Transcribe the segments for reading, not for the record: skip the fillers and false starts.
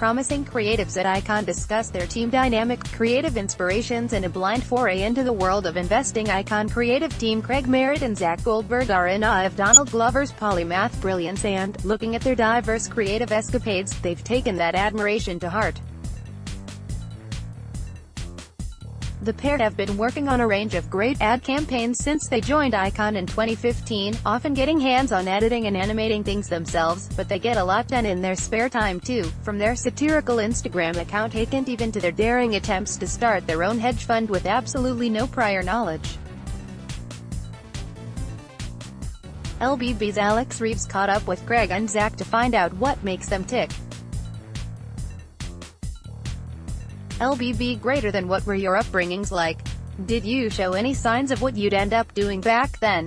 promising creatives at Ikon discuss their team dynamic, creative inspirations and a blind foray into the world of investing. Ikon creative team Craig Merrett and Zac Goldberg are in awe of Donald Glover's polymath brilliance and, looking at their diverse creative escapades, they've taken that admiration to heart. The pair have been working on a range of great ad campaigns since they joined Ikon in 2015, often getting hands-on editing and animating things themselves, but they get a lot done in their spare time too, from their satirical Instagram account Ikon even to their daring attempts to start their own hedge fund with absolutely no prior knowledge. LBB's Alex Reeves caught up with Craig and Zac to find out what makes them tick. LBB: greater than what were your upbringings like? Did you show any signs of what you'd end up doing back then?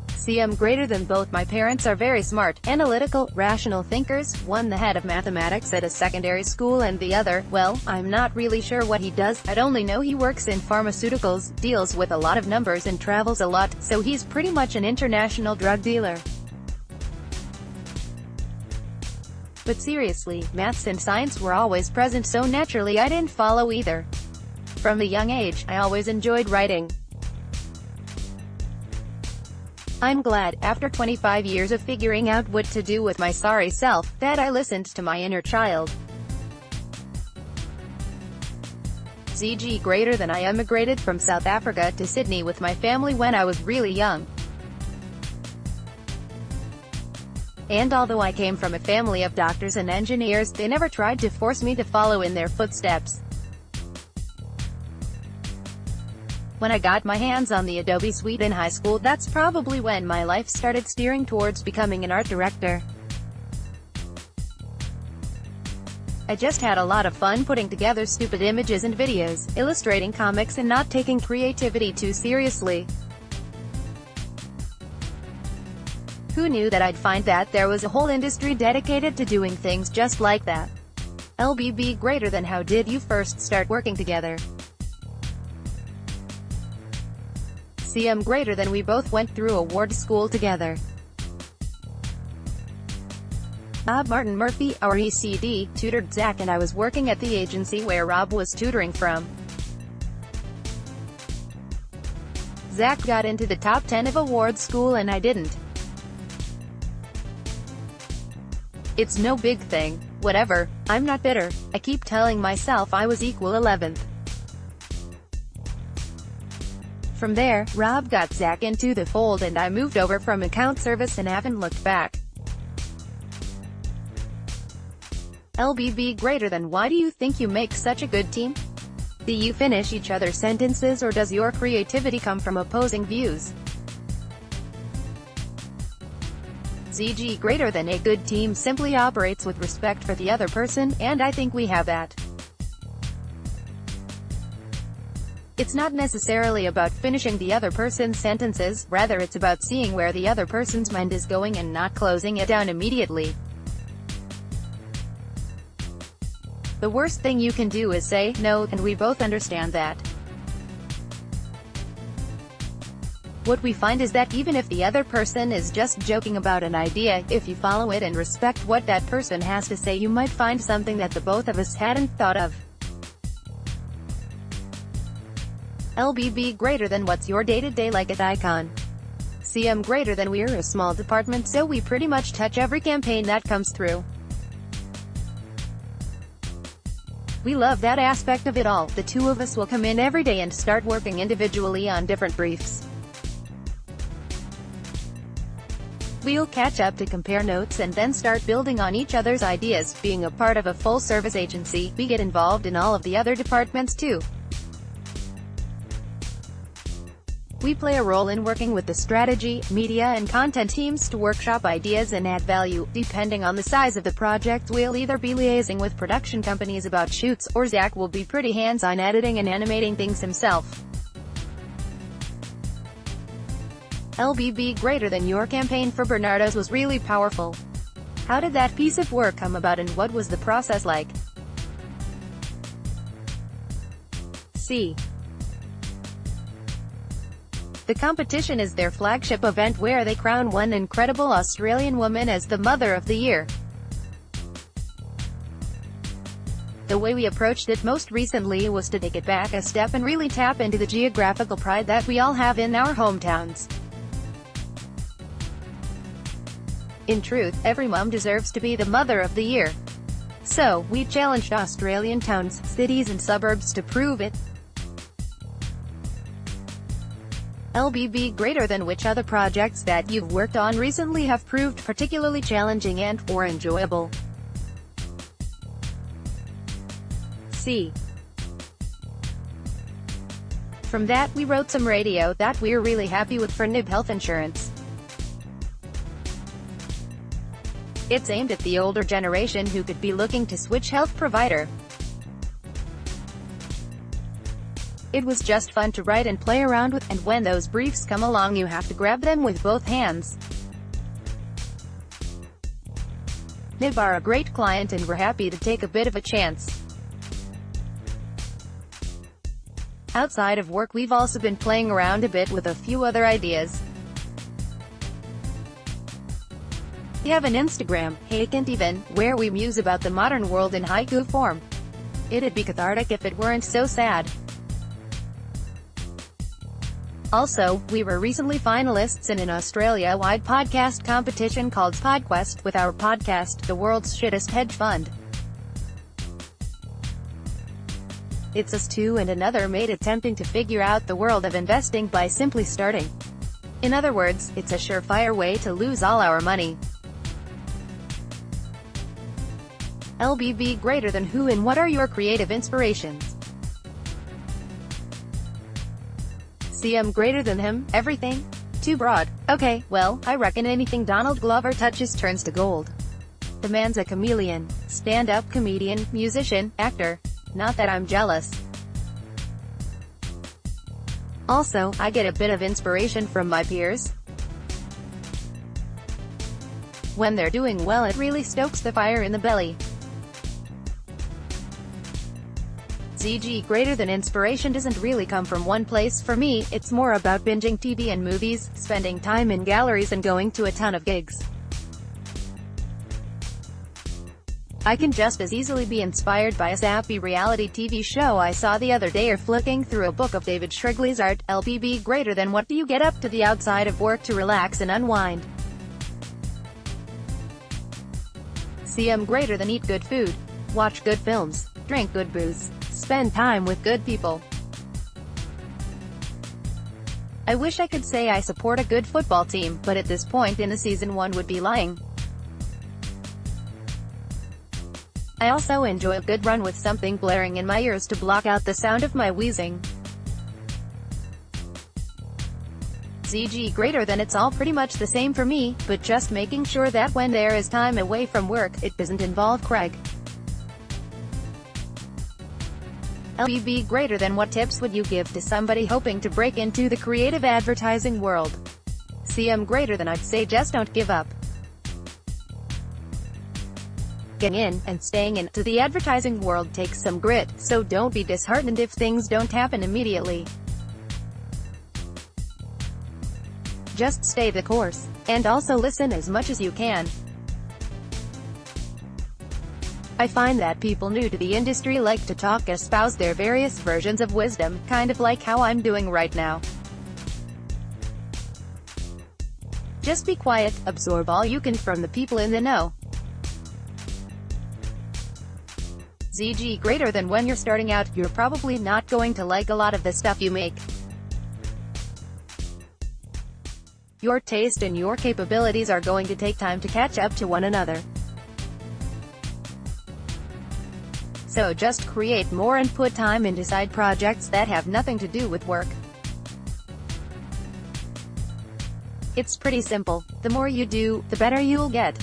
CM: greater than both my parents are very smart, analytical, rational thinkers, one the head of mathematics at a secondary school and the other, well, I'm not really sure what he does, I'd only know he works in pharmaceuticals, deals with a lot of numbers and travels a lot, so he's pretty much an international drug dealer. But seriously, maths and science were always present so naturally I didn't follow either. From a young age, I always enjoyed writing. I'm glad, after 25 years of figuring out what to do with my sorry self, that I listened to my inner child. ZG: greater than I emigrated from South Africa to Sydney with my family when I was really young. And although I came from a family of doctors and engineers, they never tried to force me to follow in their footsteps. When I got my hands on the Adobe Suite in high school, that's probably when my life started steering towards becoming an art director. I just had a lot of fun putting together stupid images and videos, illustrating comics and not taking creativity too seriously. Who knew that I'd find that there was a whole industry dedicated to doing things just like that? LBB: greater than how did you first start working together? CM: greater than we both went through award school together. Bob Martin Murphy, our ECD, tutored Zac and I was working at the agency where Rob was tutoring from. Zac got into the top 10 of award school and I didn't. It's no big thing. Whatever. I'm not bitter. I keep telling myself I was equal 11th. From there, Rob got Zac into the fold and I moved over from account service and haven't looked back. LBB: greater than why do you think you make such a good team? Do you finish each other's sentences or does your creativity come from opposing views? ZG: greater than a good team simply operates with respect for the other person, and I think we have that. It's not necessarily about finishing the other person's sentences, rather it's about seeing where the other person's mind is going and not closing it down immediately. The worst thing you can do is say no, and we both understand that. What we find is that even if the other person is just joking about an idea, if you follow it and respect what that person has to say, you might find something that the both of us hadn't thought of. LBB: greater than what's your day-to-day like at Ikon? CM: greater than we're a small department so we pretty much touch every campaign that comes through. We love that aspect of it all. The two of us will come in every day and start working individually on different briefs. We'll catch up to compare notes and then start building on each other's ideas. Being a part of a full-service agency, we get involved in all of the other departments too. We play a role in working with the strategy, media and content teams to workshop ideas and add value. Depending on the size of the project, we'll either be liaising with production companies about shoots, or Zac will be pretty hands-on editing and animating things himself. LBB: greater than your campaign for Bernardo's was really powerful. How did that piece of work come about and what was the process like? C. The competition is their flagship event where they crown one incredible Australian woman as the Mother of the Year. The way we approached it most recently was to take it back a step and really tap into the geographical pride that we all have in our hometowns. In truth, every mum deserves to be the Mother of the Year. So, we challenged Australian towns, cities and suburbs to prove it. LBB greater than which other projects that you've worked on recently have proved particularly challenging and/or enjoyable? C. From that we wrote some radio that we're really happy with for NIB Health Insurance. It's aimed at the older generation who could be looking to switch health provider. It was just fun to write and play around with, and when those briefs come along you have to grab them with both hands. NIB are a great client and we're happy to take a bit of a chance. Outside of work we've also been playing around a bit with a few other ideas. We have an Instagram, Ikon even, where we muse about the modern world in haiku form. It'd be cathartic if it weren't so sad. Also, we were recently finalists in an Australia-wide podcast competition called PodQuest, with our podcast, The World's Shittest Hedge Fund. It's us two and another mate attempting to figure out the world of investing by simply starting. In other words, it's a surefire way to lose all our money. LBB greater than who and what are your creative inspirations? CM greater than him, everything? Too broad. Okay, well, I reckon anything Donald Glover touches turns to gold. The man's a chameleon. Stand-up comedian, musician, actor. Not that I'm jealous. Also, I get a bit of inspiration from my peers. When they're doing well it really stokes the fire in the belly. ZG greater than inspiration doesn't really come from one place for me, it's more about binging TV and movies, spending time in galleries and going to a ton of gigs. I can just as easily be inspired by a sappy reality TV show I saw the other day or flicking through a book of David Shrigley's art. LBB greater than what do you get up to the outside of work to relax and unwind? CM greater than eat good food, watch good films, drink good booze, spend time with good people. I wish I could say I support a good football team, but at this point in the season one would be lying. I also enjoy a good run with something blaring in my ears to block out the sound of my wheezing. ZG greater than it's all pretty much the same for me, but just making sure that when there is time away from work, it doesn't involve Craig. LBB greater than what tips would you give to somebody hoping to break into the creative advertising world? CM greater than I'd say just don't give up. Getting in, and staying in, to the advertising world takes some grit, so don't be disheartened if things don't happen immediately. Just stay the course. And also listen as much as you can. I find that people new to the industry like to talk, espouse their various versions of wisdom, kind of like how I'm doing right now. Just be quiet, absorb all you can from the people in the know. ZG greater than when you're starting out, you're probably not going to like a lot of the stuff you make. Your taste and your capabilities are going to take time to catch up to one another. So just create more and put time into side projects that have nothing to do with work. It's pretty simple. The more you do, the better you'll get.